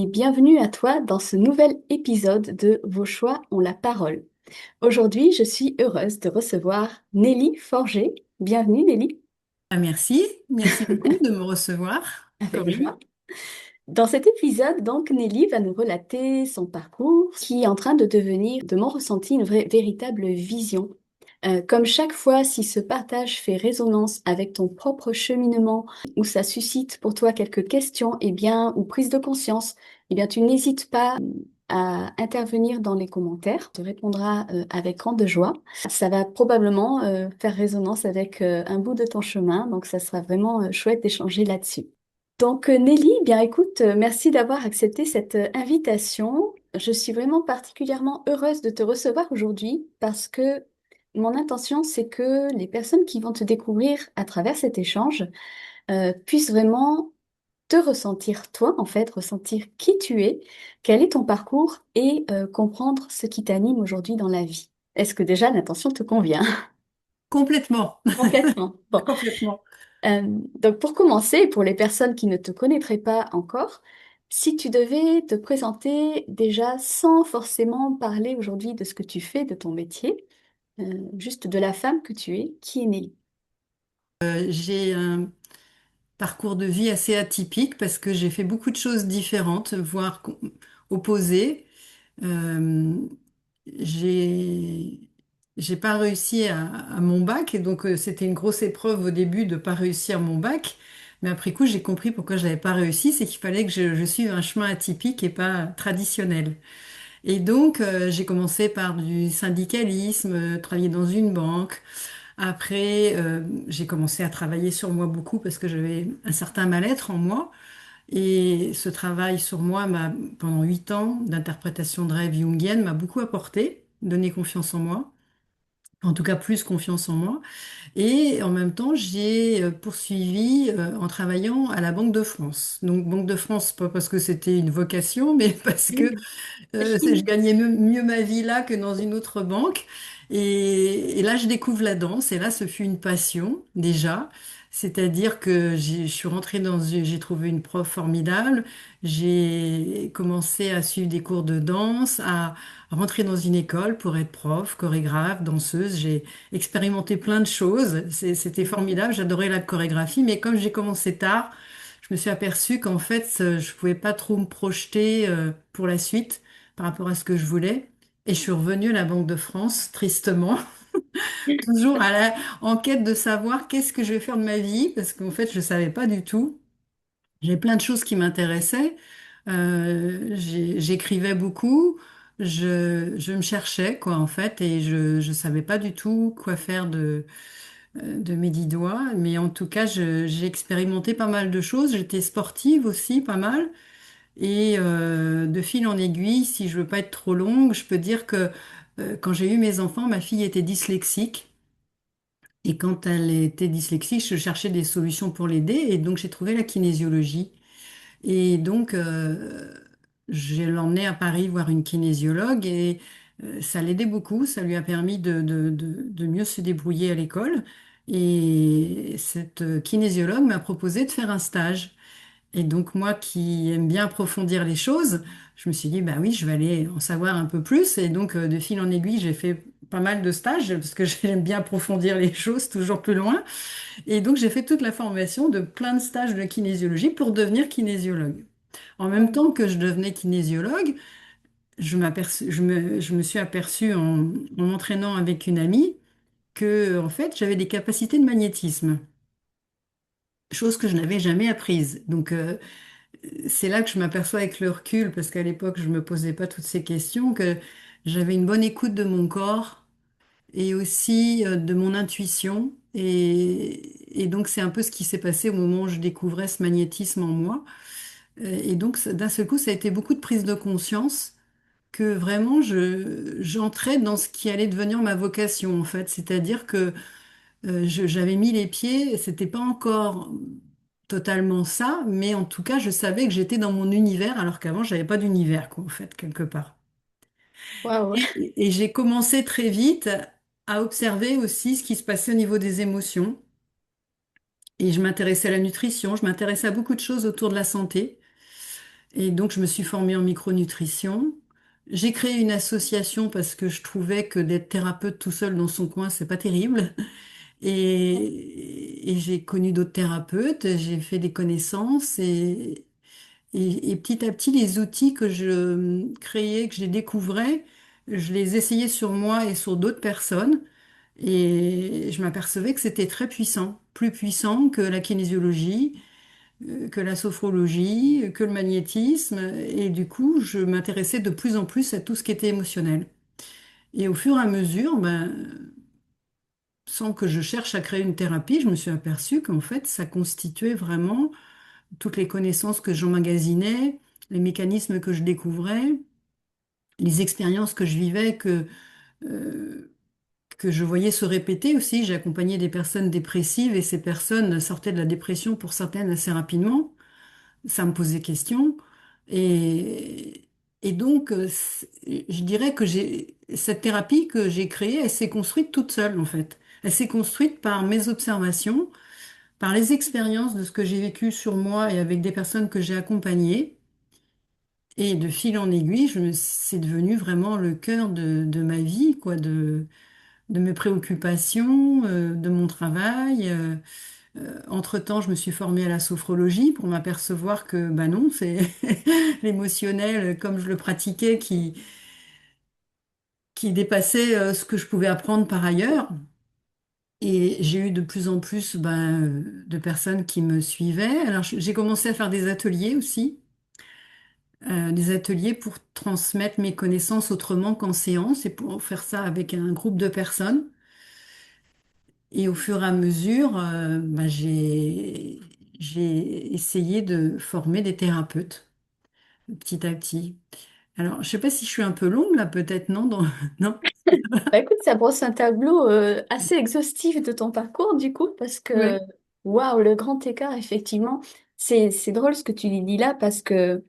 Et bienvenue à toi dans ce nouvel épisode de Vos choix ont la parole. Aujourd'hui, je suis heureuse de recevoir Nelly Forger. Bienvenue Nelly. Ah, merci, merci beaucoup de me recevoir, Avec Corinne. joie. Dans cet épisode, donc, Nelly va nous relater son parcours qui est en train de devenir, de mon ressenti, une véritable vision. Comme chaque fois, si ce partage fait résonance avec ton propre cheminement ou ça suscite pour toi quelques questions, ou prise de conscience, tu n'hésites pas à intervenir dans les commentaires. Tu répondras avec grande joie. Ça va probablement faire résonance avec un bout de ton chemin, donc ça sera vraiment chouette d'échanger là-dessus. Donc Nelly, bien écoute, merci d'avoir accepté cette invitation. Je suis vraiment particulièrement heureuse de te recevoir aujourd'hui parce que mon intention, c'est que les personnes qui vont te découvrir à travers cet échange puissent vraiment te ressentir toi, en fait, ressentir qui tu es, quel est ton parcours et comprendre ce qui t'anime aujourd'hui dans la vie. Est-ce que déjà l'intention te convient? Complètement, Complètement. Bon. complètement. Donc pour commencer, pour les personnes qui ne te connaîtraient pas encore, si tu devais te présenter déjà sans forcément parler aujourd'hui de ce que tu fais, de ton métier, juste de la femme que tu es, qui est Nelly? J'ai un parcours de vie assez atypique parce que j'ai fait beaucoup de choses différentes, voire opposées. Euh, j'ai j'ai pas réussi à mon bac et donc c'était une grosse épreuve au début de pas réussir mon bac. Mais après coup, j'ai compris pourquoi je n'avais pas réussi, c'est qu'il fallait que je suive un chemin atypique et pas traditionnel. Et donc, j'ai commencé par du syndicalisme, travailler dans une banque. Après, j'ai commencé à travailler sur moi beaucoup parce que j'avais un certain mal-être en moi. Et ce travail sur moi pendant 8 ans d'interprétation de rêve jungienne m'a beaucoup apporté, donné confiance en moi. En tout cas, plus confiance en moi. Et en même temps, j'ai poursuivi en travaillant à la Banque de France. Donc, Banque de France, pas parce que c'était une vocation, mais parce que Mm. je gagnais mieux ma vie là que dans une autre banque. Et là, je découvre la danse. Et là, ce fut une passion déjà. C'est-à-dire que je suis rentrée j'ai trouvé une prof formidable. J'ai commencé à suivre des cours de danse, à rentrer dans une école pour être prof, chorégraphe, danseuse. J'ai expérimenté plein de choses. C'était formidable. J'adorais la chorégraphie. Mais comme j'ai commencé tard, je me suis aperçue qu'en fait, je pouvais pas trop me projeter pour la suite par rapport à ce que je voulais. Et je suis revenue à la Banque de France, tristement, toujours en quête de savoir qu'est-ce que je vais faire de ma vie, parce qu'en fait, je ne savais pas du tout. J'ai plein de choses qui m'intéressaient. J'écrivais beaucoup. Je me cherchais, quoi, en fait, et je ne savais pas du tout quoi faire de mes 10 doigts. Mais en tout cas, j'ai expérimenté pas mal de choses. J'étais sportive aussi, pas mal. Et de fil en aiguille, si je veux pas être trop longue, je peux dire que quand j'ai eu mes enfants, ma fille était dyslexique. Et quand elle était dyslexique, je cherchais des solutions pour l'aider. Et donc j'ai trouvé la kinésiologie. Et donc je l'ai emmenée à Paris voir une kinésiologue et ça l'aidait beaucoup. Ça lui a permis de mieux se débrouiller à l'école. Et cette kinésiologue m'a proposé de faire un stage. Et donc moi qui aime bien approfondir les choses, je me suis dit, bah oui, je vais aller en savoir un peu plus. Et donc de fil en aiguille, j'ai fait pas mal de stages parce que j'aime bien approfondir les choses toujours plus loin. Et donc j'ai fait toute la formation de plein de stages de kinésiologie pour devenir kinésiologue. En même temps que je devenais kinésiologue, je me suis aperçue en m'entraînant avec une amie que en fait j'avais des capacités de magnétisme, chose que je n'avais jamais apprise. Donc c'est là que je m'aperçois avec le recul, parce qu'à l'époque, je ne me posais pas toutes ces questions, que j'avais une bonne écoute de mon corps et aussi de mon intuition. Et donc, c'est un peu ce qui s'est passé au moment où je découvrais ce magnétisme en moi. Et donc, d'un seul coup, ça a été beaucoup de prise de conscience que vraiment, j'entrais dans ce qui allait devenir ma vocation, en fait. C'est-à-dire que j'avais mis les pieds, c'était pas encore totalement ça, mais en tout cas, je savais que j'étais dans mon univers, alors qu'avant, j'avais pas d'univers, quoi, en fait, quelque part. Waouh! Et j'ai commencé très vite à observer aussi ce qui se passait au niveau des émotions. Et je m'intéressais à la nutrition, je m'intéressais à beaucoup de choses autour de la santé. Et donc, je me suis formée en micronutrition. J'ai créé une association parce que je trouvais que d'être thérapeute tout seul dans son coin, c'est pas terrible. Et j'ai connu d'autres thérapeutes, j'ai fait des connaissances et petit à petit, les outils que je créais, que je découvrais, je les essayais sur moi et sur d'autres personnes. Et je m'apercevais que c'était très puissant, plus puissant que la kinésiologie, que la sophrologie, que le magnétisme. Et du coup, je m'intéressais de plus en plus à tout ce qui était émotionnel. Et au fur et à mesure, ben, sans que je cherche à créer une thérapie, je me suis aperçue qu'en fait, ça constituait vraiment toutes les connaissances que j'emmagasinais, les mécanismes que je découvrais, les expériences que je vivais, euh, que je voyais se répéter aussi. J'ai accompagné des personnes dépressives et ces personnes sortaient de la dépression pour certaines assez rapidement. Ça me posait question. Et, et donc, je dirais que cette thérapie que j'ai créée, elle s'est construite toute seule en fait. Elle s'est construite par mes observations, par les expériences de ce que j'ai vécu sur moi et avec des personnes que j'ai accompagnées. Et de fil en aiguille, c'est devenu vraiment le cœur de ma vie, quoi, de mes préoccupations, de mon travail. Entre-temps, je me suis formée à la sophrologie pour m'apercevoir que, bah non, c'est l'émotionnel comme je le pratiquais qui dépassait ce que je pouvais apprendre par ailleurs. Et j'ai eu de plus en plus de personnes qui me suivaient. Alors, j'ai commencé à faire des ateliers aussi. Des ateliers pour transmettre mes connaissances autrement qu'en séance et pour faire ça avec un groupe de personnes. Et au fur et à mesure, j'ai essayé de former des thérapeutes petit à petit. Alors, je sais pas si je suis un peu longue là, peut-être, non? Non? Bah écoute, ça brosse un tableau assez exhaustif de ton parcours du coup, parce que Oui. waouh, le grand écart, effectivement, c'est drôle ce que tu dis là, parce que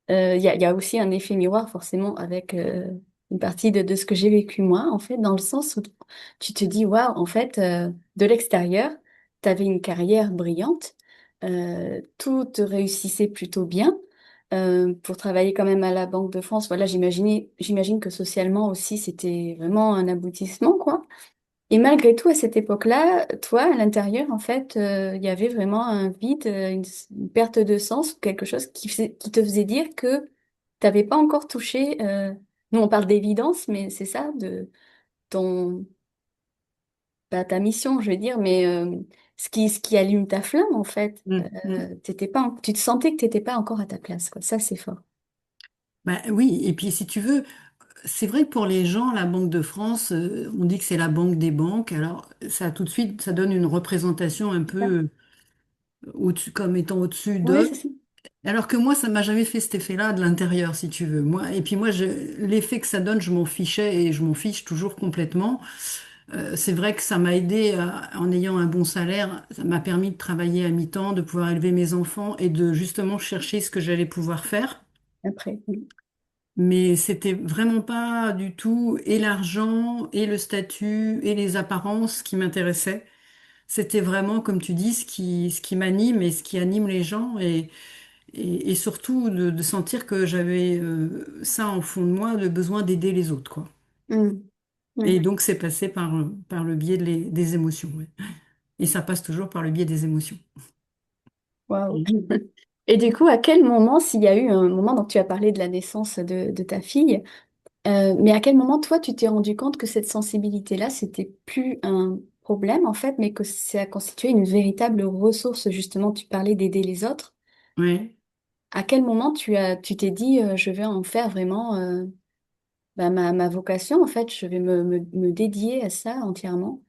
il y a aussi un effet miroir forcément avec une partie de ce que j'ai vécu moi, en fait, dans le sens où tu te dis, waouh, en fait, de l'extérieur, tu avais une carrière brillante, tout te réussissait plutôt bien. Pour travailler quand même à la Banque de France, voilà, j'imagine que socialement aussi, c'était vraiment un aboutissement, quoi. Et malgré tout, à cette époque-là, toi, à l'intérieur, en fait, il y avait vraiment un vide, une perte de sens, quelque chose qui te faisait dire que t'avais pas encore touché. Nous, on parle d'évidence, mais c'est ça, de ton, pas ta mission, je veux dire, mais ce qui allume ta flamme, en fait. Mm, mm. Tu te sentais que t'étais pas encore à ta place, quoi. Ça, c'est fort. Bah, oui, et puis si tu veux, c'est vrai que pour les gens, la Banque de France, on dit que c'est la banque des banques. Alors, ça tout de suite, ça donne une représentation un C'est ça. peu au-dessus, comme étant au-dessus Ouais, d'eux. c'est ça. Alors que moi, ça m'a jamais fait cet effet-là de l'intérieur, si tu veux. Moi, et puis moi, l'effet que ça donne, je m'en fichais et je m'en fiche toujours complètement. C'est vrai que ça m'a aidé en ayant un bon salaire, ça m'a permis de travailler à mi-temps, de pouvoir élever mes enfants et de justement chercher ce que j'allais pouvoir faire. Après. Oui. Mais c'était vraiment pas du tout et l'argent et le statut et les apparences qui m'intéressaient. C'était vraiment, comme tu dis, ce qui m'anime et ce qui anime les gens et surtout de sentir que j'avais ça en fond de moi, le besoin d'aider les autres, quoi. Mm. Et Ouais. donc c'est passé par le biais des émotions, ouais. Et ça passe toujours par le biais des émotions. Waouh. Et du coup, à quel moment, s'il y a eu un moment, donc tu as parlé de la naissance de ta fille, mais à quel moment, toi, tu t'es rendu compte que cette sensibilité-là, c'était plus un problème, en fait, mais que ça constituait une véritable ressource, justement, tu parlais d'aider les autres. Ouais. À quel moment tu t'es dit, je vais en faire vraiment bah, ma vocation, en fait, je vais me dédier à ça entièrement.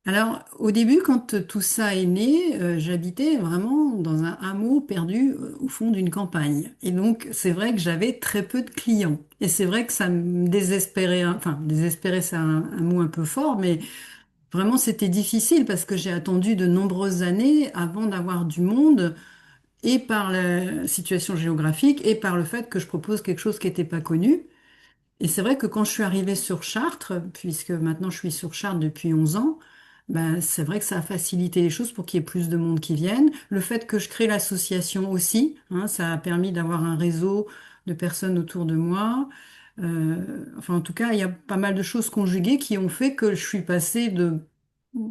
Alors, au début, quand tout ça est né, j'habitais vraiment dans un hameau perdu au fond d'une campagne. Et donc, c'est vrai que j'avais très peu de clients. Et c'est vrai que ça me désespérait, hein. Enfin, désespérer, c'est un mot un peu fort, mais vraiment, c'était difficile parce que j'ai attendu de nombreuses années avant d'avoir du monde, et par la situation géographique, et par le fait que je propose quelque chose qui n'était pas connu. Et c'est vrai que quand je suis arrivée sur Chartres, puisque maintenant je suis sur Chartres depuis 11 ans, ben, c'est vrai que ça a facilité les choses pour qu'il y ait plus de monde qui vienne. Le fait que je crée l'association aussi, hein, ça a permis d'avoir un réseau de personnes autour de moi. Enfin, en tout cas, il y a pas mal de choses conjuguées qui ont fait que je suis passée de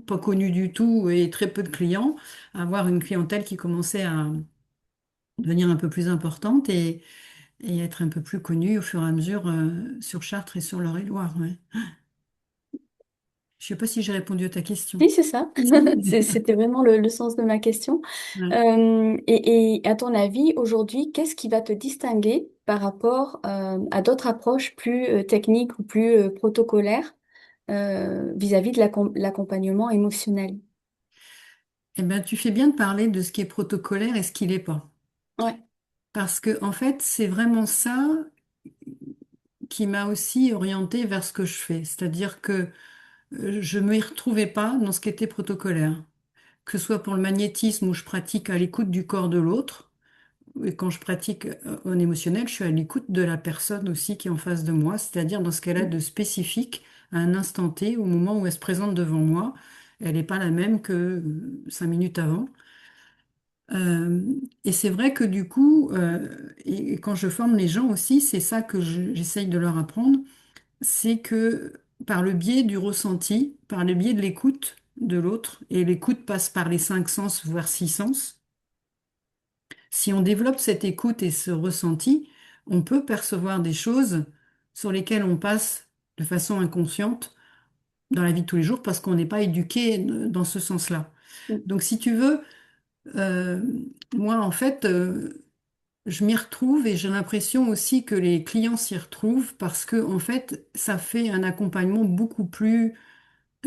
pas connue du tout et très peu de clients à avoir une clientèle qui commençait à devenir un peu plus importante et être un peu plus connue au fur et à mesure sur Chartres et sur l'Eure-et-Loire. Ouais. Je sais pas si j'ai répondu à ta question. Oui, c'est ça. Si. C'était vraiment le sens de ma question. Ouais. Et à ton avis, aujourd'hui, qu'est-ce qui va te distinguer par rapport à d'autres approches plus techniques ou plus protocolaires vis-à-vis de l'accompagnement émotionnel? Eh ben, tu fais bien de parler de ce qui est protocolaire et ce qui l'est pas. Ouais. Parce que, en fait, c'est vraiment ça qui m'a aussi orientée vers ce que je fais. C'est-à-dire que je me y retrouvais pas dans ce qui était protocolaire. Que ce soit pour le magnétisme où je pratique à l'écoute du corps de l'autre, et quand je pratique en émotionnel, je suis à l'écoute de la personne aussi qui est en face de moi, c'est-à-dire dans ce qu'elle a de spécifique à un instant T, au moment où elle se présente devant moi. Elle n'est pas la même que 5 minutes avant. Euh, et c'est vrai que du coup, et quand je forme les gens aussi, c'est ça que j'essaye de leur apprendre, c'est que par le biais du ressenti, par le biais de l'écoute de l'autre, et l'écoute passe par les 5 sens, voire 6 sens, si on développe cette écoute et ce ressenti, on peut percevoir des choses sur lesquelles on passe de façon inconsciente dans la vie de tous les jours parce qu'on n'est pas éduqué dans ce sens-là. Donc si tu veux, euh, moi en fait, je m'y retrouve et j'ai l'impression aussi que les clients s'y retrouvent parce que en fait, ça fait un accompagnement beaucoup plus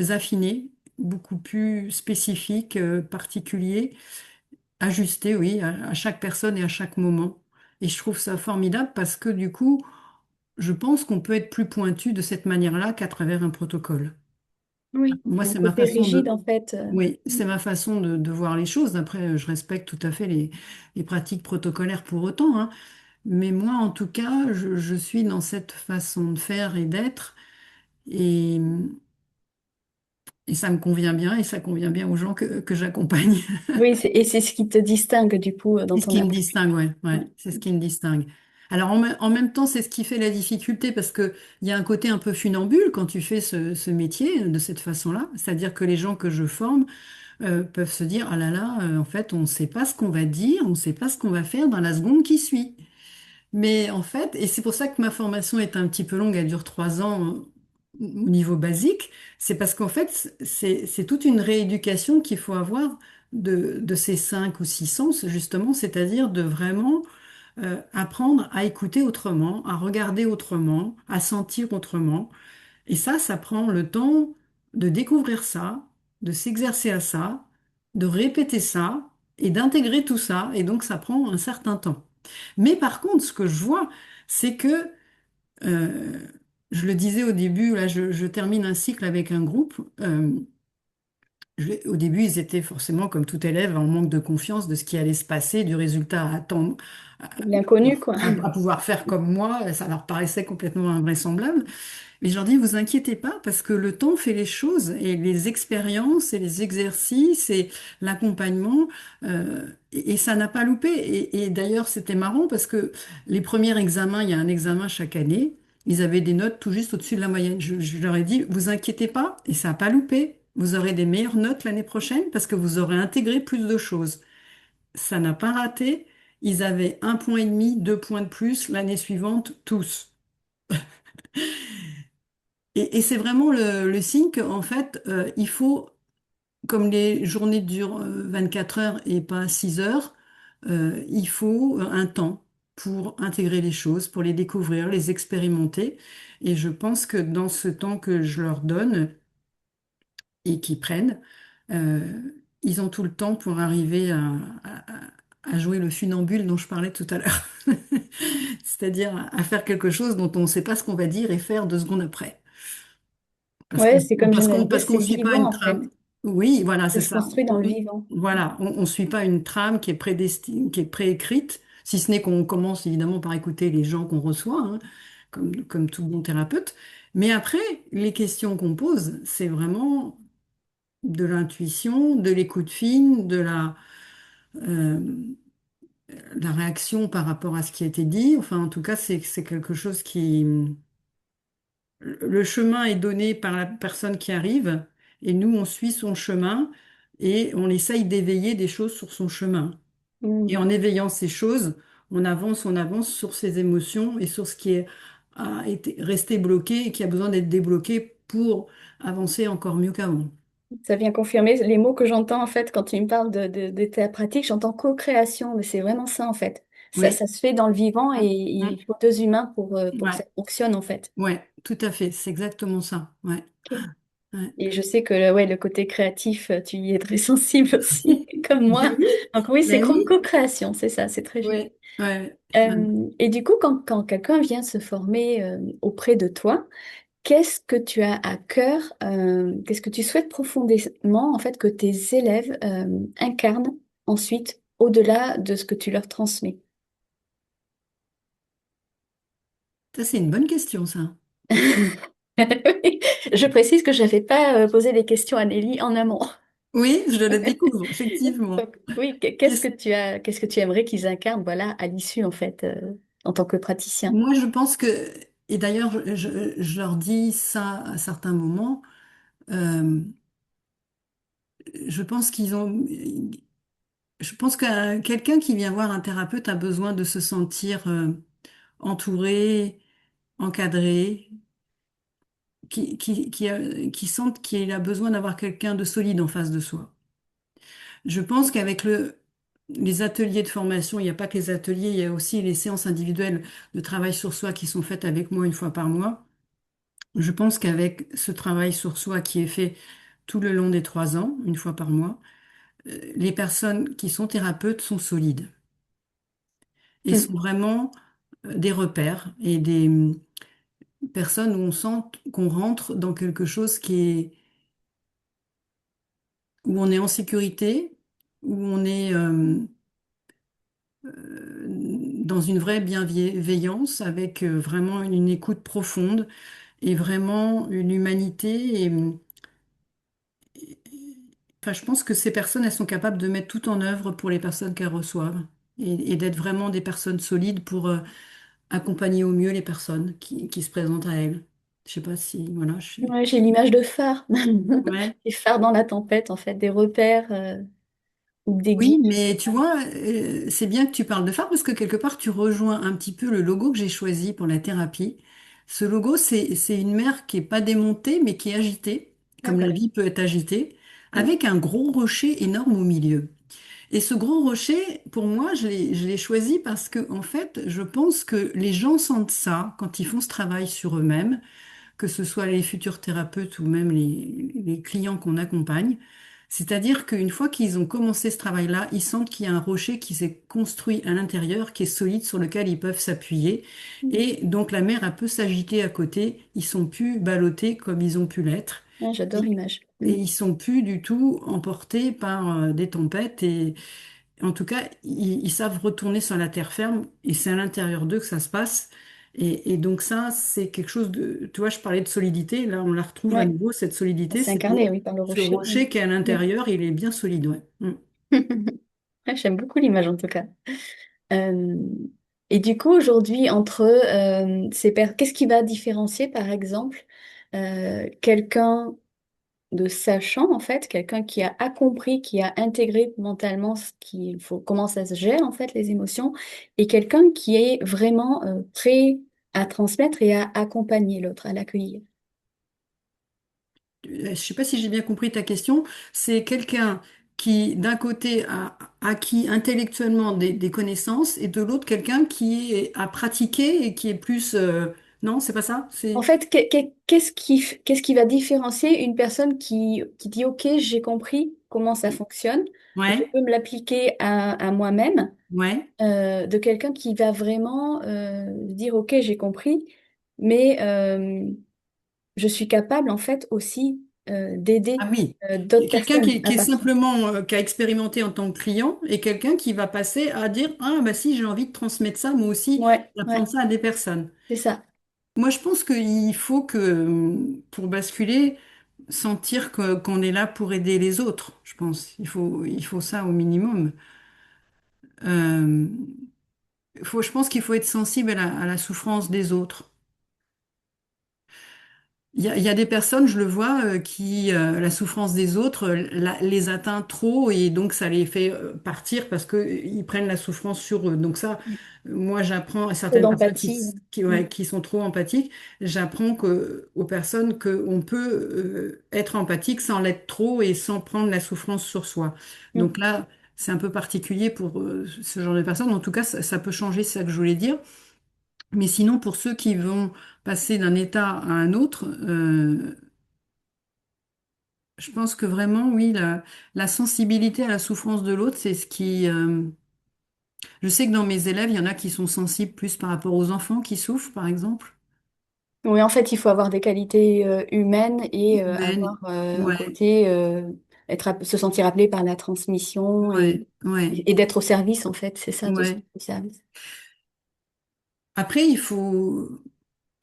affiné, beaucoup plus spécifique, particulier, ajusté, oui, à chaque personne et à chaque moment. Et je trouve ça formidable parce que du coup, je pense qu'on peut être plus pointu de cette manière-là qu'à travers un protocole. Oui, Moi, un c'est ma côté façon rigide de, en fait. oui, c'est ma façon de voir les choses. Après, je respecte tout à fait les pratiques protocolaires pour autant, hein. Mais moi, en tout cas, je suis dans cette façon de faire et d'être, et, et ça me convient bien, et ça convient bien aux gens que j'accompagne. Oui, et c'est ce qui te distingue du coup dans C'est ce ton qui me approche. distingue, ouais, ouais, Ouais. c'est ce qui me distingue. Alors en même temps, c'est ce qui fait la difficulté parce que il y a un côté un peu funambule quand tu fais ce métier de cette façon-là. C'est-à-dire que les gens que je forme peuvent se dire, ah là là, en fait, on ne sait pas ce qu'on va dire, on ne sait pas ce qu'on va faire dans la seconde qui suit. Mais en fait, et c'est pour ça que ma formation est un petit peu longue, elle dure 3 ans au niveau basique, c'est parce qu'en fait, c'est toute une rééducation qu'il faut avoir de ces 5 ou 6 sens, justement, c'est-à-dire de vraiment apprendre à écouter autrement, à regarder autrement, à sentir autrement. Et ça prend le temps de découvrir ça, de s'exercer à ça, de répéter ça et d'intégrer tout ça. Et donc, ça prend un certain temps. Mais par contre, ce que je vois, c'est que, euh, je le disais au début, là, je termine un cycle avec un groupe. Au début, ils étaient forcément, comme tout élève, en manque de confiance de ce qui allait se passer, du résultat à attendre, L'inconnu, quoi. à pouvoir faire comme moi. Ça leur paraissait complètement invraisemblable. Mais je leur dis, vous inquiétez pas, parce que le temps fait les choses et les expériences et les exercices et l'accompagnement, et ça n'a pas loupé. Et d'ailleurs, c'était marrant parce que les premiers examens, il y a un examen chaque année, ils avaient des notes tout juste au-dessus de la moyenne. Je leur ai dit, vous inquiétez pas, et ça n'a pas loupé. Vous aurez des meilleures notes l'année prochaine parce que vous aurez intégré plus de choses. Ça n'a pas raté. Ils avaient 1,5 point, 2 points de plus l'année suivante, tous. Et c'est vraiment le signe qu'en fait, il faut, comme les journées durent 24 heures et pas 6 heures, il faut un temps pour intégrer les choses, pour les découvrir, les expérimenter. Et je pense que dans ce temps que je leur donne et qu'ils prennent, ils ont tout le temps pour arriver à jouer le funambule dont je parlais tout à l'heure. C'est-à-dire à faire quelque chose dont on ne sait pas ce qu'on va dire et faire 2 secondes après. Ouais, c'est comme j'aime le dire, Parce qu'on c'est ne suit pas vivant une en fait. trame. Oui, voilà, Ça c'est se ça. construit dans le vivant. Voilà, on ne suit pas une trame qui est prédestinée, qui est préécrite, si ce n'est qu'on commence évidemment par écouter les gens qu'on reçoit, hein, comme tout bon thérapeute. Mais après, les questions qu'on pose, c'est vraiment de l'intuition, de l'écoute fine, euh, la réaction par rapport à ce qui a été dit. Enfin, en tout cas, c'est quelque chose qui... Le chemin est donné par la personne qui arrive et nous, on suit son chemin et on essaye d'éveiller des choses sur son chemin. Et Mm. en éveillant ces choses, on avance sur ses émotions et sur ce qui a été resté bloqué et qui a besoin d'être débloqué pour avancer encore mieux qu'avant. Ça vient confirmer les mots que j'entends en fait quand tu me parles de ta pratique. J'entends co-création, mais c'est vraiment ça en fait. Oui. Ça se fait dans le vivant et Mm. il faut deux humains pour que Ouais, ça fonctionne en fait. ouais, tout à fait. C'est exactement ça. Ouais, Ok. ouais. Et je sais que ouais, le côté créatif, tu y es très sensible aussi, comme moi. Ben oui, Donc oui, c'est ben oui. co-création, c'est ça, c'est très joli. Ouais, ouais, ouais. Et du coup, quand quelqu'un vient se former auprès de toi, qu'est-ce que tu as à cœur, qu'est-ce que tu souhaites profondément en fait que tes élèves incarnent ensuite au-delà de ce que tu leur transmets? Ça, c'est une bonne question, ça. Oui, je précise que je n'avais pas posé les questions à Nelly en amont. Oui, je le découvre, effectivement. Donc, oui, qu'est-ce que tu aimerais qu'ils incarnent, voilà, à l'issue en fait, en tant que praticien? Moi, je pense que, et d'ailleurs, je leur dis ça à certains moments, euh, je pense qu'ils ont, je pense que quelqu'un qui vient voir un thérapeute a besoin de se sentir entouré, encadré, qui sente qu'il a besoin d'avoir quelqu'un de solide en face de soi. Je pense qu'avec les ateliers de formation, il n'y a pas que les ateliers, il y a aussi les séances individuelles de travail sur soi qui sont faites avec moi une fois par mois. Je pense qu'avec ce travail sur soi qui est fait tout le long des 3 ans, une fois par mois, les personnes qui sont thérapeutes sont solides et Hmm. sont vraiment des repères et des personnes où on sent qu'on rentre dans quelque chose où on est en sécurité, où on est dans une vraie bienveillance avec vraiment une écoute profonde et vraiment une humanité. Enfin, je pense que ces personnes, elles sont capables de mettre tout en œuvre pour les personnes qu'elles reçoivent et d'être vraiment des personnes solides pour accompagner au mieux les personnes qui se présentent à elles. Je sais pas si, voilà, je suis... Ouais, j'ai l'image de phare, Ouais. des phares dans la tempête en fait, des repères ou des guides. Oui, mais tu vois, c'est bien que tu parles de phare parce que quelque part, tu rejoins un petit peu le logo que j'ai choisi pour la thérapie. Ce logo, c'est une mer qui est pas démontée, mais qui est agitée, comme la D'accord. vie peut être agitée, Hmm. avec un gros rocher énorme au milieu. Et ce gros rocher, pour moi, je l'ai choisi parce que, en fait, je pense que les gens sentent ça quand ils font ce travail sur eux-mêmes, que ce soit les futurs thérapeutes ou même les clients qu'on accompagne. C'est-à-dire qu'une fois qu'ils ont commencé ce travail-là, ils sentent qu'il y a un rocher qui s'est construit à l'intérieur, qui est solide, sur lequel ils peuvent s'appuyer. Hmm. Et donc la mer, elle peut s'agiter à côté. Ils sont plus ballottés comme ils ont pu l'être. Ouais, j'adore Et, l'image. et Hmm. ils sont plus du tout emportés par des tempêtes. Et en tout cas, ils savent retourner sur la terre ferme. Et c'est à l'intérieur d'eux que ça se passe. Et donc ça, c'est quelque chose de... Tu vois, je parlais de solidité. Là, on la retrouve à Ouais, nouveau, cette solidité. c'est C'est incarné, oui, par le ce rocher. rocher qui est à Hmm. l'intérieur, il est bien solide, ouais. Mm. Ouais, j'aime beaucoup l'image en tout cas. Euh, et du coup, aujourd'hui, entre qu'est-ce qui va différencier, par exemple, quelqu'un de sachant, en fait, quelqu'un qui a compris, qui a intégré mentalement ce qu'il faut, comment ça se gère, en fait, les émotions, et quelqu'un qui est vraiment prêt à transmettre et à accompagner l'autre, à l'accueillir. Je sais pas si j'ai bien compris ta question. C'est quelqu'un qui, d'un côté, a acquis intellectuellement des connaissances et de l'autre, quelqu'un a pratiqué et qui est plus... Non, c'est pas ça? En C'est... fait, qu'est-ce qui va différencier une personne qui dit, OK, j'ai compris comment ça fonctionne, je Ouais, peux me l'appliquer à moi-même, ouais. de quelqu'un qui va vraiment dire, OK, j'ai compris, mais je suis capable, en fait, aussi d'aider Ah oui. d'autres Quelqu'un personnes à qui est partir. simplement, qui a expérimenté en tant que client et quelqu'un qui va passer à dire, ah, bah si, j'ai envie de transmettre ça, moi aussi, Ouais, ouais, d'apprendre ça à des personnes. c'est ça. Moi, je pense qu'il faut que, pour basculer, sentir qu'on est là pour aider les autres, je pense. Il faut ça au minimum. Euh, je pense qu'il faut être sensible à la souffrance des autres. Il y a des personnes, je le vois, qui, la souffrance des autres, les atteint trop et donc ça les fait partir parce que ils prennent la souffrance sur eux. Donc ça, moi j'apprends à Trop certaines personnes d'empathie. Mm. ouais, qui sont trop empathiques, j'apprends aux personnes qu'on peut être empathique sans l'être trop et sans prendre la souffrance sur soi. Donc Mm. là, c'est un peu particulier pour ce genre de personnes. En tout cas, ça peut changer, c'est ça que je voulais dire. Mais sinon, pour ceux qui vont passer d'un état à un autre, je pense que vraiment, oui, la sensibilité à la souffrance de l'autre, c'est ce qui... je sais que dans mes élèves, il y en a qui sont sensibles plus par rapport aux enfants qui souffrent, par exemple. Oui, en fait, il faut avoir des qualités humaines et avoir Humaines. un Ouais, côté, se sentir appelé par la transmission ouais, ouais, et d'être au service, en fait, c'est ça, de se ouais. mettre au service. Après, il faut...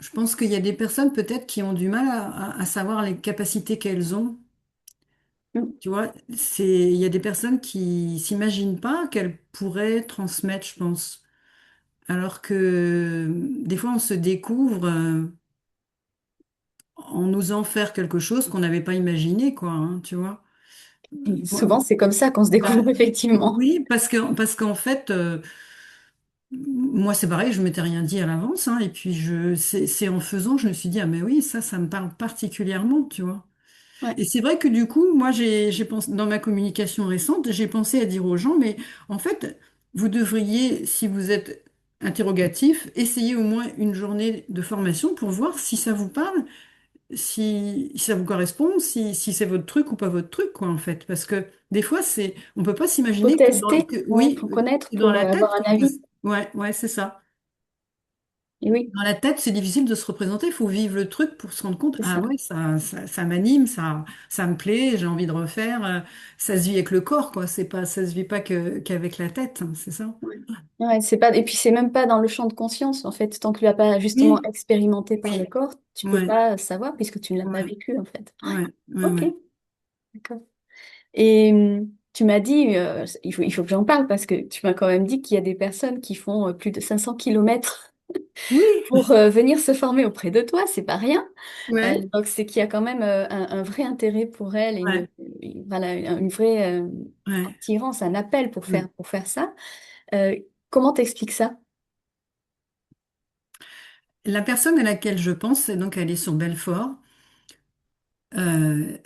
Je pense qu'il y a des personnes peut-être qui ont du mal à savoir les capacités qu'elles ont. Mm. Tu vois, il y a des personnes qui s'imaginent pas qu'elles pourraient transmettre, je pense. Alors que des fois, on se découvre en osant faire quelque chose qu'on n'avait pas imaginé, quoi, hein, tu vois. Et Moi- souvent, c'est comme ça qu'on se bah, découvre, effectivement. oui, parce qu'en fait, moi, c'est pareil, je m'étais rien dit à l'avance, hein, et puis c'est en faisant, je me suis dit, ah, mais oui, ça me parle particulièrement, tu vois. Ouais. Et c'est vrai que du coup, moi, j'ai pensé, dans ma communication récente, j'ai pensé à dire aux gens, mais en fait, vous devriez, si vous êtes interrogatif, essayer au moins une journée de formation pour voir si ça vous parle, si ça vous correspond, si c'est votre truc ou pas votre truc, quoi, en fait. Parce que des fois, on peut pas Faut s'imaginer tester, ouais, oui, faut connaître que dans pour la avoir tête, un avis. ouais, ouais, c'est ça. Et oui, Dans la tête, c'est difficile de se représenter, il faut vivre le truc pour se rendre compte, c'est ah ça. ouais, ça m'anime, ça me plaît, j'ai envie de refaire. Ça se vit avec le corps, quoi. C'est pas, ça se vit pas qu'avec la tête, hein, c'est ça? Ouais. Ouais, c'est pas, et puis c'est même pas dans le champ de conscience, en fait. Tant que tu l'as pas justement Oui, expérimenté par le oui, corps, tu peux ouais, pas savoir puisque tu ne l'as pas ouais, vécu, en fait. Ouais. ouais, ouais, Ok, ouais. d'accord. Et tu m'as dit, il faut que j'en parle parce que tu m'as quand même dit qu'il y a des personnes qui font plus de 500 kilomètres Oui, pour venir se former auprès de toi, c'est pas rien. ouais, Donc c'est qu'il y a quand même un vrai intérêt pour elles et ouais, voilà, une vraie ouais. attirance, un appel Mm. pour faire ça. Euh, Comment t'expliques ça? La personne à laquelle je pense, c'est donc elle est sur Belfort. Euh,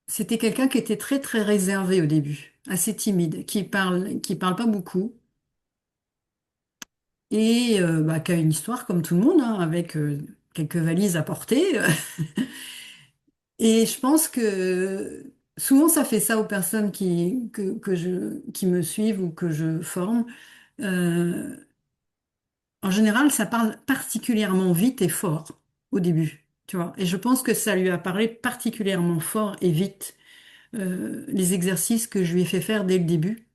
C'était quelqu'un qui était très très réservé au début, assez timide, qui parle pas beaucoup et bah, qui a une histoire comme tout le monde, hein, avec quelques valises à porter. Et je pense que souvent ça fait ça aux personnes qui me suivent ou que je forme. Euh, En général, ça parle particulièrement vite et fort au début, tu vois. Et je pense que ça lui a parlé particulièrement fort et vite, les exercices que je lui ai fait faire dès le début,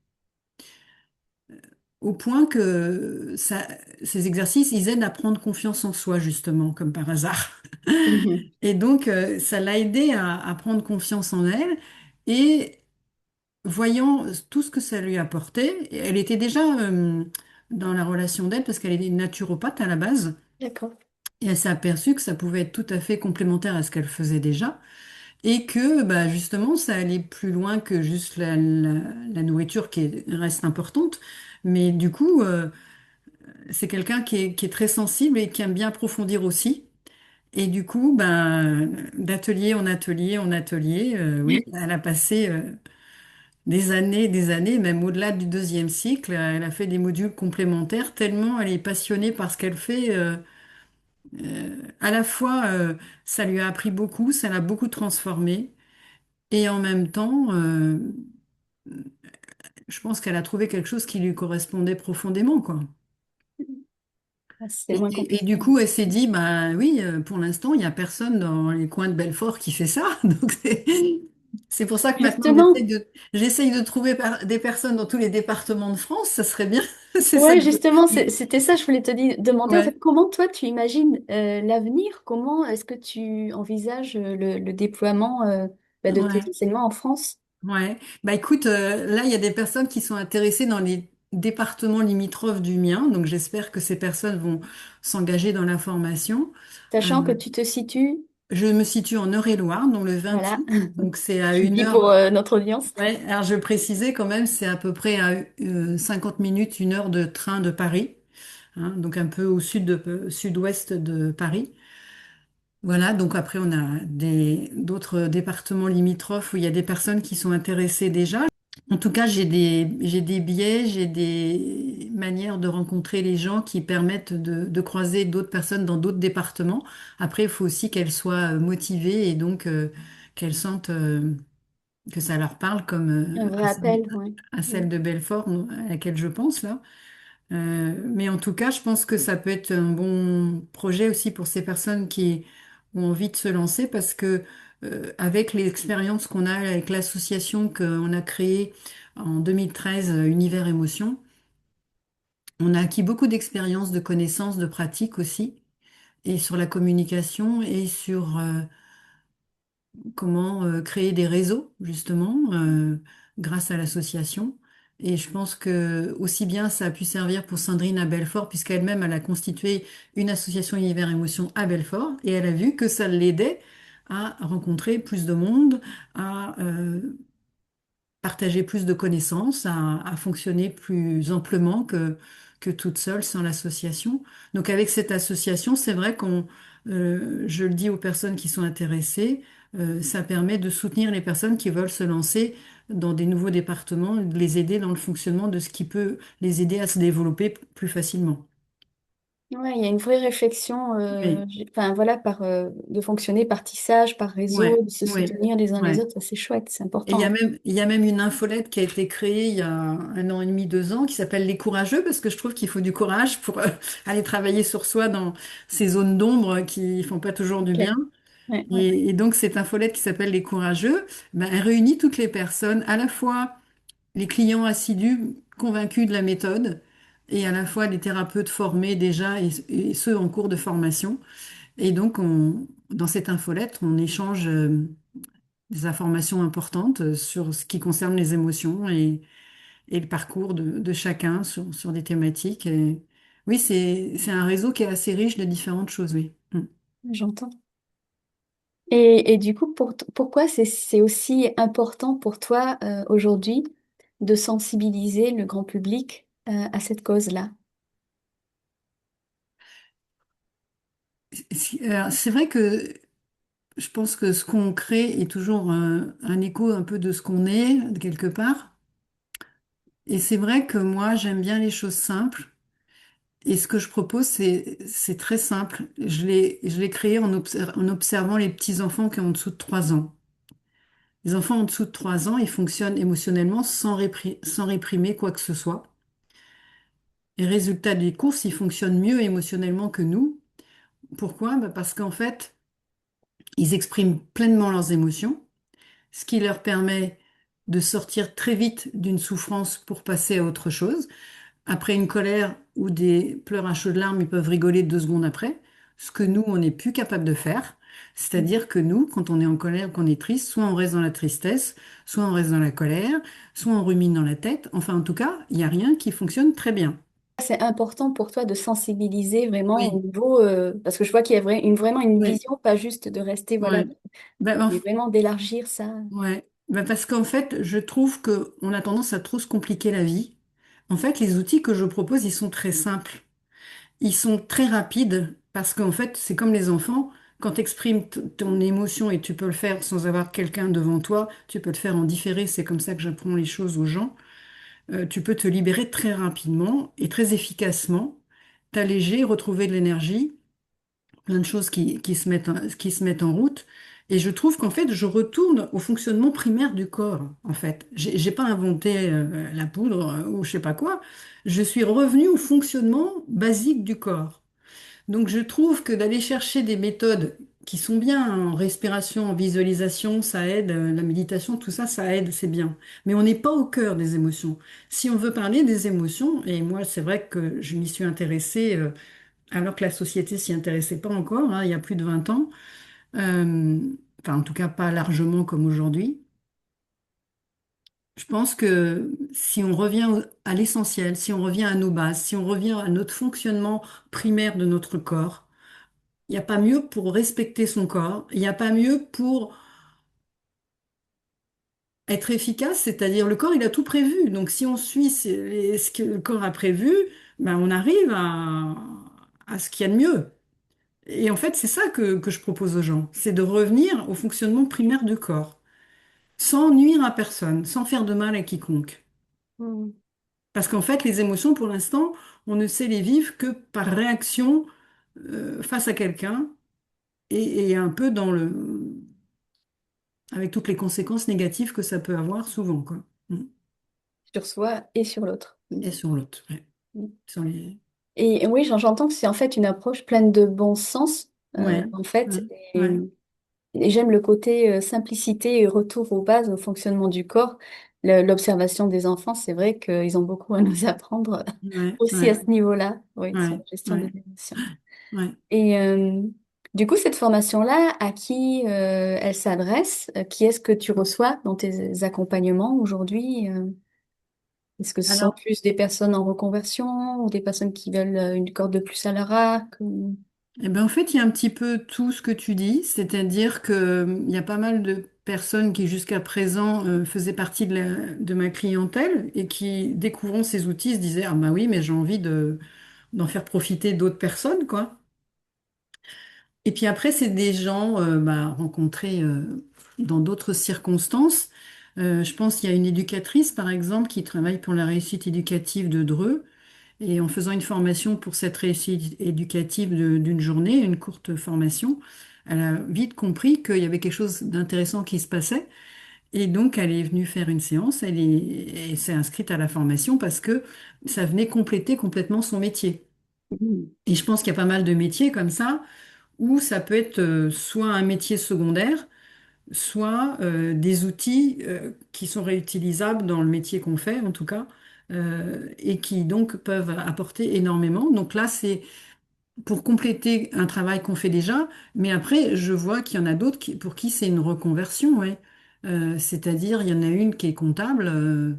au point que ces exercices, ils aident à prendre confiance en soi, justement, comme par hasard. Mhm. Et donc, ça l'a aidé à prendre confiance en elle. Et voyant tout ce que ça lui apportait, elle était déjà dans la relation d'aide parce qu'elle est naturopathe à la base. D'accord. Et elle s'est aperçue que ça pouvait être tout à fait complémentaire à ce qu'elle faisait déjà et que bah, justement ça allait plus loin que juste la nourriture reste importante. Mais du coup, c'est quelqu'un qui est très sensible et qui aime bien approfondir aussi. Et du coup, ben, d'atelier en atelier en atelier, oui, elle a passé des années, même au-delà du deuxième cycle. Elle a fait des modules complémentaires tellement elle est passionnée par ce qu'elle fait. À la fois, ça lui a appris beaucoup, ça l'a beaucoup transformé, et en même temps, je pense qu'elle a trouvé quelque chose qui lui correspondait profondément, quoi. Ah, c'est moins Et compliqué. du coup, elle s'est dit, bah oui, pour l'instant, il n'y a personne dans les coins de Belfort qui fait ça. Donc c'est pour ça que maintenant, Justement, j'essaye de trouver des personnes dans tous les départements de France, ça serait bien. C'est ça Ouais, que justement, je... c'était ça, je voulais demander, en fait, Ouais, comment toi tu imagines l'avenir? Comment est-ce que tu envisages le déploiement de tes ouais, enseignements en France? ouais. Bah écoute, là, il y a des personnes qui sont intéressées dans les départements limitrophes du mien, donc j'espère que ces personnes vont s'engager dans la formation. Euh, Sachant que tu te situes, je me situe en Eure-et-Loire, dans le voilà, 28, donc c'est à je le une dis pour heure. notre audience. Ouais, alors je précisais quand même, c'est à peu près à 50 minutes, une heure de train de Paris, hein, donc un peu au sud-ouest de Paris. Voilà, donc après on a d'autres départements limitrophes où il y a des personnes qui sont intéressées déjà. En tout cas, j'ai des biais, j'ai des manières de rencontrer les gens qui permettent de croiser d'autres personnes dans d'autres départements. Après, il faut aussi qu'elles soient motivées et donc qu'elles sentent que ça leur parle comme Un vrai appel, ouais. à celle de Belfort à laquelle je pense là. Mais en tout cas, je pense que ça peut être un bon projet aussi pour ces personnes qui ont envie de se lancer parce que avec l'expérience qu'on a avec l'association qu'on a créée en 2013, Univers Émotion, on a acquis beaucoup d'expérience, de connaissances, de pratiques aussi, et sur la communication et sur comment créer des réseaux, justement, grâce à l'association. Et je pense que aussi bien ça a pu servir pour Sandrine à Belfort, puisqu'elle-même, elle a constitué une association Univers Émotion à Belfort, et elle a vu que ça l'aidait à rencontrer plus de monde, à partager plus de connaissances, à fonctionner plus amplement que toute seule sans l'association. Donc avec cette association, c'est vrai je le dis aux personnes qui sont intéressées, ça permet de soutenir les personnes qui veulent se lancer dans des nouveaux départements, de les aider dans le fonctionnement de ce qui peut les aider à se développer plus facilement. Ouais, il y a une vraie réflexion, Oui, enfin voilà, de fonctionner par tissage, par réseau, ouais, de se ouais, soutenir les uns les ouais. autres, ça c'est chouette, c'est Et important. il y a même une infolette qui a été créée il y a 1 an et demi, 2 ans, qui s'appelle Les Courageux, parce que je trouve qu'il faut du courage pour aller travailler sur soi dans ces zones d'ombre qui font pas toujours C'est du clair. bien. Ouais, ouais. Et donc, cette infolette qui s'appelle Les Courageux, ben, elle réunit toutes les personnes, à la fois les clients assidus, convaincus de la méthode, et à la fois les thérapeutes formés déjà et ceux en cours de formation. Et donc, dans cette infolette, on échange des informations importantes sur ce qui concerne les émotions et le parcours de chacun sur des thématiques. Et oui, c'est un réseau qui est assez riche de différentes choses, oui. Mm. J'entends. Et du coup, pourquoi c'est aussi important pour toi aujourd'hui de sensibiliser le grand public à cette cause-là? C'est vrai que je pense que ce qu'on crée est toujours un écho un peu de ce qu'on est, quelque part. Et c'est vrai que moi, j'aime bien les choses simples. Et ce que je propose, c'est très simple. Je l'ai créé en observant les petits-enfants qui ont en dessous de 3 ans. Les enfants en dessous de 3 ans, ils fonctionnent émotionnellement sans réprimer quoi que ce soit. Et résultat des courses, ils fonctionnent mieux émotionnellement que nous. Pourquoi? Bah, parce qu'en fait, ils expriment pleinement leurs émotions, ce qui leur permet de sortir très vite d'une souffrance pour passer à autre chose. Après une colère ou des pleurs à chaudes larmes, ils peuvent rigoler 2 secondes après, ce que nous, on n'est plus capable de faire. C'est-à-dire que nous, quand on est en colère, qu'on est triste, soit on reste dans la tristesse, soit on reste dans la colère, soit on rumine dans la tête. Enfin, en tout cas, il n'y a rien qui fonctionne très bien. C'est important pour toi de sensibiliser vraiment au Oui, niveau, parce que je vois qu'il y a vraiment une oui, vision, pas juste de rester, voilà, ouais. Ben, mais vraiment d'élargir ça. ouais. Ben, parce qu'en fait, je trouve que on a tendance à trop se compliquer la vie. En fait, les outils que je propose, ils sont très simples. Ils sont très rapides parce qu'en fait, c'est comme les enfants. Quand tu exprimes ton émotion et tu peux le faire sans avoir quelqu'un devant toi, tu peux le faire en différé. C'est comme ça que j'apprends les choses aux gens. Tu peux te libérer très rapidement et très efficacement, t'alléger, retrouver de l'énergie, plein de choses qui se mettent en route. Et je trouve qu'en fait, je retourne au fonctionnement primaire du corps, en fait. J'ai pas inventé la poudre ou je sais pas quoi. Je suis revenue au fonctionnement basique du corps. Donc je trouve que d'aller chercher des méthodes qui sont bien. En respiration, en visualisation, ça aide. La méditation, tout ça, ça aide, c'est bien. Mais on n'est pas au cœur des émotions. Si on veut parler des émotions, et moi, c'est vrai que je m'y suis intéressée alors que la société s'y intéressait pas encore, hein, il y a plus de 20 ans. Euh, enfin, en tout cas, pas largement comme aujourd'hui. Je pense que si on revient à l'essentiel, si on revient à nos bases, si on revient à notre fonctionnement primaire de notre corps, il n'y a pas mieux pour respecter son corps, il n'y a pas mieux pour être efficace, c'est-à-dire le corps, il a tout prévu. Donc si on suit ce que le corps a prévu, ben, on arrive à ce qu'il y a de mieux. Et en fait, c'est ça que je propose aux gens, c'est de revenir au fonctionnement primaire du corps, sans nuire à personne, sans faire de mal à quiconque. Mm. Parce qu'en fait, les émotions, pour l'instant, on ne sait les vivre que par réaction face à quelqu'un et un peu avec toutes les conséquences négatives que ça peut avoir souvent, quoi. Mm. Sur soi et sur l'autre. Mm. Et sur l'autre, ouais. Mm. Sur les... Et oui, j'entends que c'est en fait une approche pleine de bon sens, Ouais, en ouais, fait. ouais, Et j'aime le côté simplicité et retour aux bases, au fonctionnement du corps. L'observation des enfants, c'est vrai qu'ils ont beaucoup à nous apprendre ouais, aussi à ouais, ce niveau-là, oui, sur ouais, la gestion des ouais, émotions. ouais. Et du coup, cette formation-là, à qui elle s'adresse? Qui est-ce que tu reçois dans tes accompagnements aujourd'hui? Est-ce que ce sont Alors, plus des personnes en reconversion ou des personnes qui veulent une corde de plus à leur arc? eh ben, en fait, il y a un petit peu tout ce que tu dis, c'est-à-dire que, il y a pas mal de personnes qui jusqu'à présent faisaient partie de ma clientèle et qui, découvrant ces outils, se disaient, ah bah oui, mais j'ai envie d'en faire profiter d'autres personnes, quoi. Et puis après, c'est des gens bah, rencontrés dans d'autres circonstances. Je pense qu'il y a une éducatrice, par exemple, qui travaille pour la réussite éducative de Dreux. Et en faisant une formation pour cette réussite éducative d'une journée, une courte formation, elle a vite compris qu'il y avait quelque chose d'intéressant qui se passait. Et donc, elle est venue faire une séance, elle s'est inscrite à la formation parce que ça venait compléter complètement son métier. Mhm. Et je pense qu'il y a pas mal de métiers comme ça où ça peut être soit un métier secondaire, soit des outils qui sont réutilisables dans le métier qu'on fait, en tout cas, et qui donc peuvent apporter énormément. Donc là, c'est pour compléter un travail qu'on fait déjà, mais après, je vois qu'il y en a d'autres pour qui c'est une reconversion, ouais. C'est-à-dire, il y en a une qui est comptable.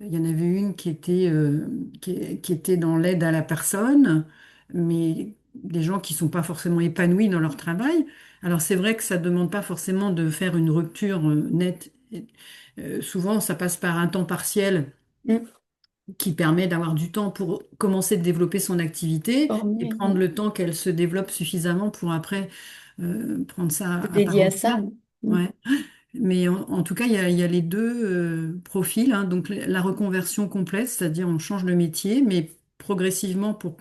Il y en avait une qui était dans l'aide à la personne, mais des gens qui sont pas forcément épanouis dans leur travail. Alors c'est vrai que ça demande pas forcément de faire une rupture nette. Souvent, ça passe par un temps partiel Mhm. qui permet d'avoir du temps pour commencer de développer son activité et Formé, prendre le temps qu'elle se développe suffisamment pour après prendre ça à part dédié à entière. ça. Mhm. Ouais. Mais en tout cas, il y a les deux profils, hein. Donc la reconversion complète, c'est-à-dire on change de métier, mais progressivement pour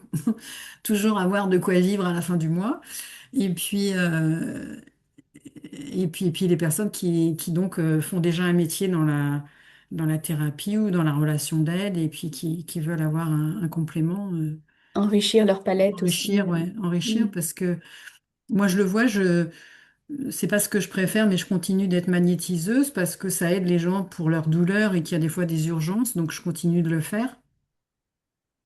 toujours avoir de quoi vivre à la fin du mois. Et puis, et puis les personnes qui donc font déjà un métier dans la thérapie ou dans la relation d'aide et puis qui veulent avoir un complément, Enrichir leur palette aussi. enrichir, ouais, enrichir Mhm. parce que moi je le vois, c'est pas ce que je préfère, mais je continue d'être magnétiseuse parce que ça aide les gens pour leur douleur et qu'il y a des fois des urgences, donc je continue de le faire.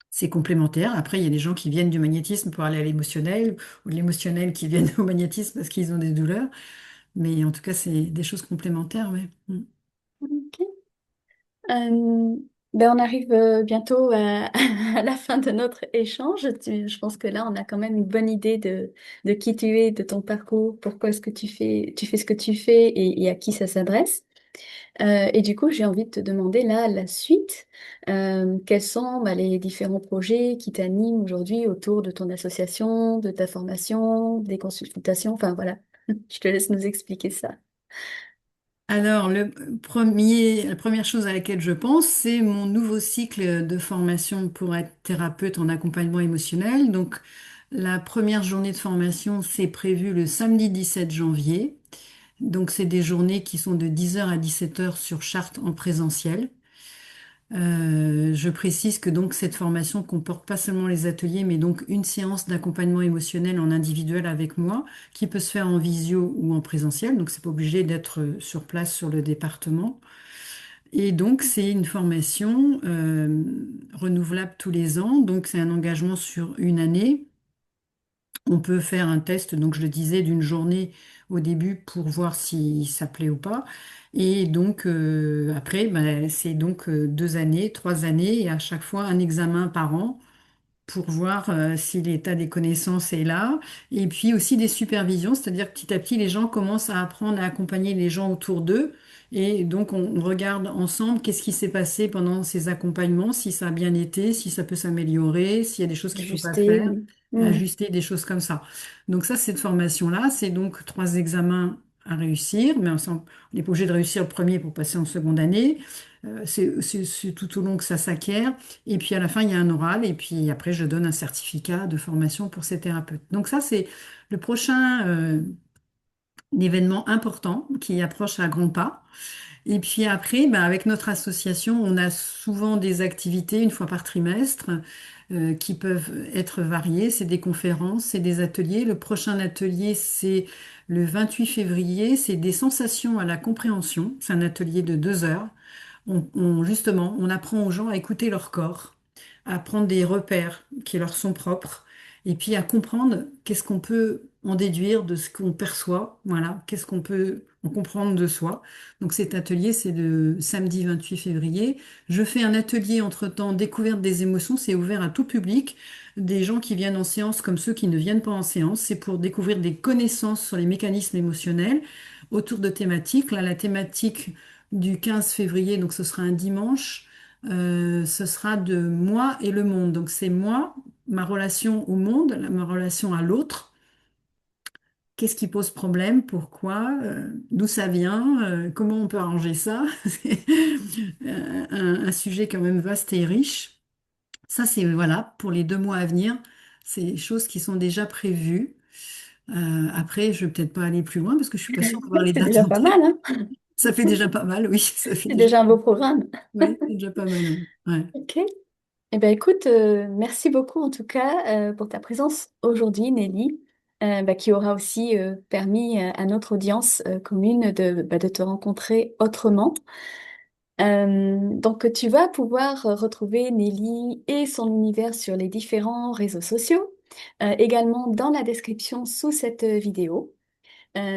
C'est complémentaire. Après, il y a des gens qui viennent du magnétisme pour aller à l'émotionnel, ou de l'émotionnel qui viennent au magnétisme parce qu'ils ont des douleurs. Mais en tout cas, c'est des choses complémentaires, ouais. Mm. Ok. Ben on arrive bientôt à, à la fin de notre échange. Je pense que là, on a quand même une bonne idée de qui tu es, de ton parcours, pourquoi est-ce que tu fais ce que tu fais et à qui ça s'adresse. Et du coup, j'ai envie de te demander là la suite. Quels sont bah, les différents projets qui t'animent aujourd'hui autour de ton association, de ta formation, des consultations, enfin voilà. Je te laisse nous expliquer ça. Alors, la première chose à laquelle je pense, c'est mon nouveau cycle de formation pour être thérapeute en accompagnement émotionnel. Donc, la première journée de formation, c'est prévu le samedi 17 janvier. Donc, c'est des journées qui sont de 10 heures à 17 heures sur Chartres en présentiel. Je précise que donc cette formation comporte pas seulement les ateliers, mais donc une séance d'accompagnement émotionnel en individuel avec moi, qui peut se faire en visio ou en présentiel. Donc c'est pas obligé d'être sur place sur le département. Et donc c'est une formation renouvelable tous les ans. Donc c'est un engagement sur une année. On peut faire un test, donc je le disais, d'une journée au début pour voir si ça plaît ou pas. Et donc après, ben, c'est donc 2 années, 3 années, et à chaque fois un examen par an pour voir si l'état des connaissances est là. Et puis aussi des supervisions, c'est-à-dire que petit à petit, les gens commencent à apprendre à accompagner les gens autour d'eux. Et donc, on regarde ensemble qu'est-ce qui s'est passé pendant ces accompagnements, si ça a bien été, si ça peut s'améliorer, s'il y a des choses qu'il ne faut pas Ajuster, faire, oui. Mm. ajuster des choses comme ça. Donc ça, cette formation-là, c'est donc 3 examens à réussir, mais on n'est pas obligé de réussir le premier pour passer en seconde année. C'est tout au long que ça s'acquiert. Et puis à la fin, il y a un oral. Et puis après, je donne un certificat de formation pour ces thérapeutes. Donc ça, c'est le prochain événement important qui approche à grands pas. Et puis après, ben, avec notre association, on a souvent des activités une fois par trimestre qui peuvent être variées. C'est des conférences, c'est des ateliers. Le prochain atelier, c'est le 28 février. C'est des sensations à la compréhension. C'est un atelier de 2 heures. Justement, on apprend aux gens à écouter leur corps, à prendre des repères qui leur sont propres, et puis à comprendre qu'est-ce qu'on peut en déduire de ce qu'on perçoit, voilà, qu'est-ce qu'on peut en comprendre de soi. Donc cet atelier, c'est le samedi 28 février. Je fais un atelier entre-temps découverte des émotions, c'est ouvert à tout public, des gens qui viennent en séance comme ceux qui ne viennent pas en séance. C'est pour découvrir des connaissances sur les mécanismes émotionnels autour de thématiques. Là, la thématique du 15 février, donc ce sera un dimanche, ce sera de moi et le monde. Donc c'est moi, ma relation au monde, ma relation à l'autre. Qu'est-ce qui pose problème? Pourquoi? D'où ça vient? Comment on peut arranger ça? C'est un sujet quand même vaste et riche. Ça, c'est voilà, pour les 2 mois à venir, c'est des choses qui sont déjà prévues. Après, je vais peut-être pas aller plus loin parce que je suis pas sûre d'avoir les C'est dates déjà en pas tête. mal, hein? Ça fait déjà pas mal, oui, ça fait C'est déjà, déjà un beau programme. ouais, c'est déjà pas mal, oui. Ouais. Ok. Eh bien, écoute, merci beaucoup en tout cas pour ta présence aujourd'hui, Nelly, qui aura aussi permis à notre audience commune de te rencontrer autrement. Donc, tu vas pouvoir retrouver Nelly et son univers sur les différents réseaux sociaux, également dans la description sous cette vidéo.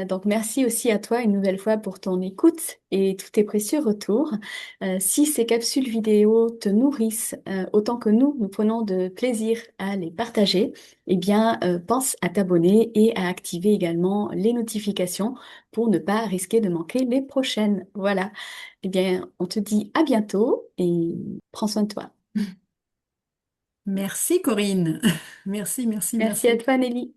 Donc, merci aussi à toi une nouvelle fois pour ton écoute et tous tes précieux retours. Si ces capsules vidéo te nourrissent autant que nous prenons de plaisir à les partager, eh bien, pense à t'abonner et à activer également les notifications pour ne pas risquer de manquer les prochaines. Voilà. Eh bien, on te dit à bientôt et prends soin de toi. Merci Corinne. Merci, merci, Merci à merci. toi, Nelly.